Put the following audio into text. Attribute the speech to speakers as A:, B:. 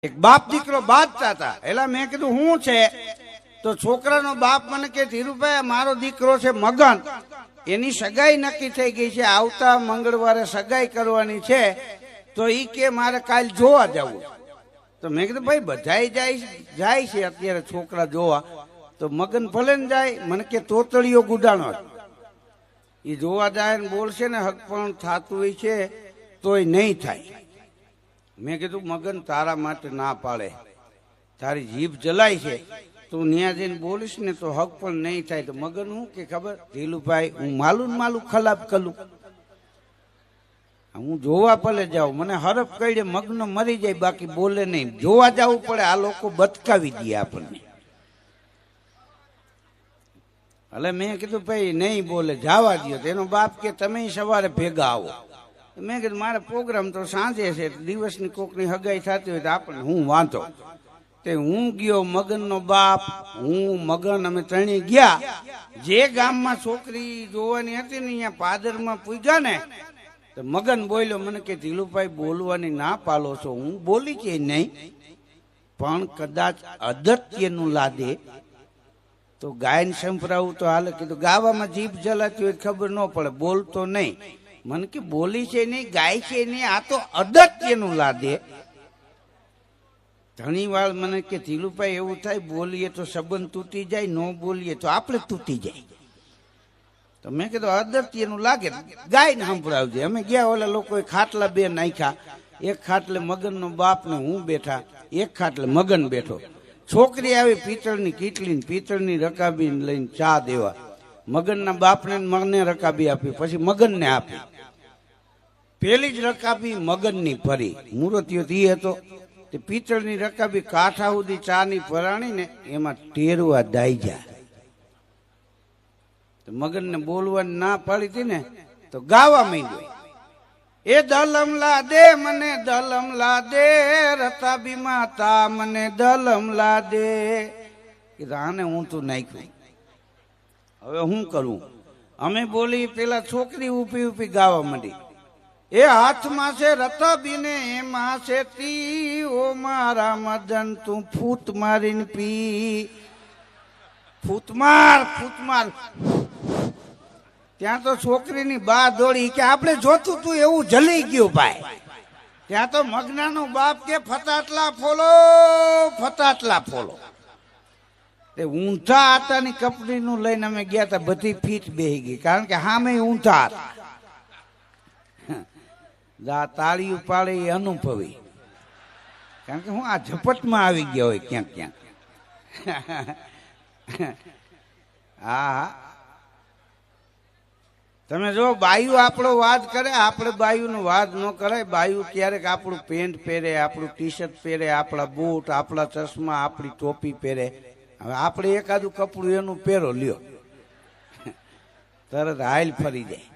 A: એક બાપ દીકરો બાંધતા હતા. એટલે મેં કીધું શું છે? તો છોકરાનો બાપ મને કે ધીરુભાઈ મારો દીકરો છે મગન, એની સગાઈ નક્કી થઈ ગઈ છે, આવતા મંગળવારે સગાઈ કરવાની છે, તો ઈ કે મારે કાલ જોવા જવું. તો મેં કીધું ભાઈ બધાય જાય છે અત્યારે છોકરા જોવા, તો મગન ભલે ને જાય. મને કે તોતળીઓ ગુડાણો એ જોવા જાય ને બોલશે ને હક પણ થતું હોય છે તોય નહીં થાય. મેં કીધું મગન તારા માટે ના પાડે, તારી જીભ જલાય છે, તું ન્યા જઈને બોલીશ ને તો હક પણ નહીં થાય. તો મગન હું કે ખબર ધીલુભાઈ હું માલું ખલાપ કરું, હું જોવા ભલે જાઉં, મને હરફ કહીડે મગનો મરી જાય બાકી બોલે નહીં. જોવા જવું પડે, આ લોકો બચકાવી દે આપણને. એટલે મેં કીધું ભાઈ નહીં બોલે જવા દો. તેનો બાપ કે તમે સવારે ભેગા આવો. મેં કીધું મારે પ્રોગ્રામ તો સાંજે છે, દિવસની કોકની હગાઈ થતી હોય તો આપણને હું વાંધો. તે હું ગયો, મગનનો બાપ, હું, મગન, અમે ત્રણેય ગયા. જે ગામમાં છોકરી જોવાની હતી ને અહીંયા પાદરમાં પૂગ્યા ને, તો મગન બોલ્યો મને કે ધીલુભાઈ બોલવાની ના પાલો છો. હું બોલી કે નહીં, પણ કદાચ અગત્યનું લાદે તો ગાયન સંભળાવું તો હાલે. કીધું ગાવામાં જીભ જલાતી હોય ખબર ન પડે, બોલતો નહીં. મને કે બોલી છે નહીં, ગાય છે નહીં, આ તો અગત્યનું લાદે. ઘણી વાર મને કે ધીલુભાઈ એવું થાય બોલીએ તો સંબંધ તૂટી જાય, ન બોલીએ તો આપણે તૂટી જાય. તો મેં કીધું અગત્યનું લાગે ગાયને સંભળાવજે. અમે ગયા, ઓલા લોકોએ ખાટલા બે નાખ્યા, એક ખાટલે મગનનો બાપ ને હું બેઠા, એક ખાટલે મગન બેઠો. છોકરી આવી પિત્તળની કીટલી પિત્તળની રકાબી લઈને ચા દેવા. મગનના બાપને મને રકાબી આપી, પછી મગનને આપી. પેલી જ રકાબી મગનની ભરી, મૂર્તિઓ તી હતો. તે પિત્તળની રકાબી કાંઠા સુધી ચાની ભરાણી ને એમાં ટેરવા દાઈ જાય. તો મગનને બોલવાની ના પાડી હતી ને, તો ગાવા માંડ્યો. એ દલમ લા દે મને દલમ લા દે, રતાબી માતા મને દલમ લા દે. આને હું તું નાખ્યું, હવે હું કરું? અમે બોલી, પેલા છોકરી ઊભી ગાવા માંડી. એ હાથમાં છે રતાબીને એમાં છે તી, ઓ મારા મદન તું ફૂટ મારીને પી. ફૂટ માર. ત્યાં તો છોકરીની બા દોડી કે આપણે જોતું તું એવું જલી ગયું ભાઈ. ત્યાં તો મગનાનો બાપ કે ફટાટલા ફોલો. તે ઊંધા આટાની કંપનીનું લઈને અમે ગયા હતા, બધી ફીટ બેહી ગઈ, કારણ કે સામે ઊંધા હતા. તાળી ઉપાડે એ અનુભવી, કારણ કે હું આ ઝપટમાં આવી ગયા હોય ક્યાંક. હા તમે જો બાયુ આપણો વાદ કરે, આપણે બાયુનો વાદ ન કરાય. બાયુ ક્યારેક આપણું પેન્ટ પહેરે, આપણું ટી શર્ટ પહેરે, આપણા બૂટ, આપણા ચશ્મા, આપણી ટોપી પહેરે. હવે આપણે એકાદું કપડું એનું પહેરો લ્યો, તરત હાઈલ ફરી જાય.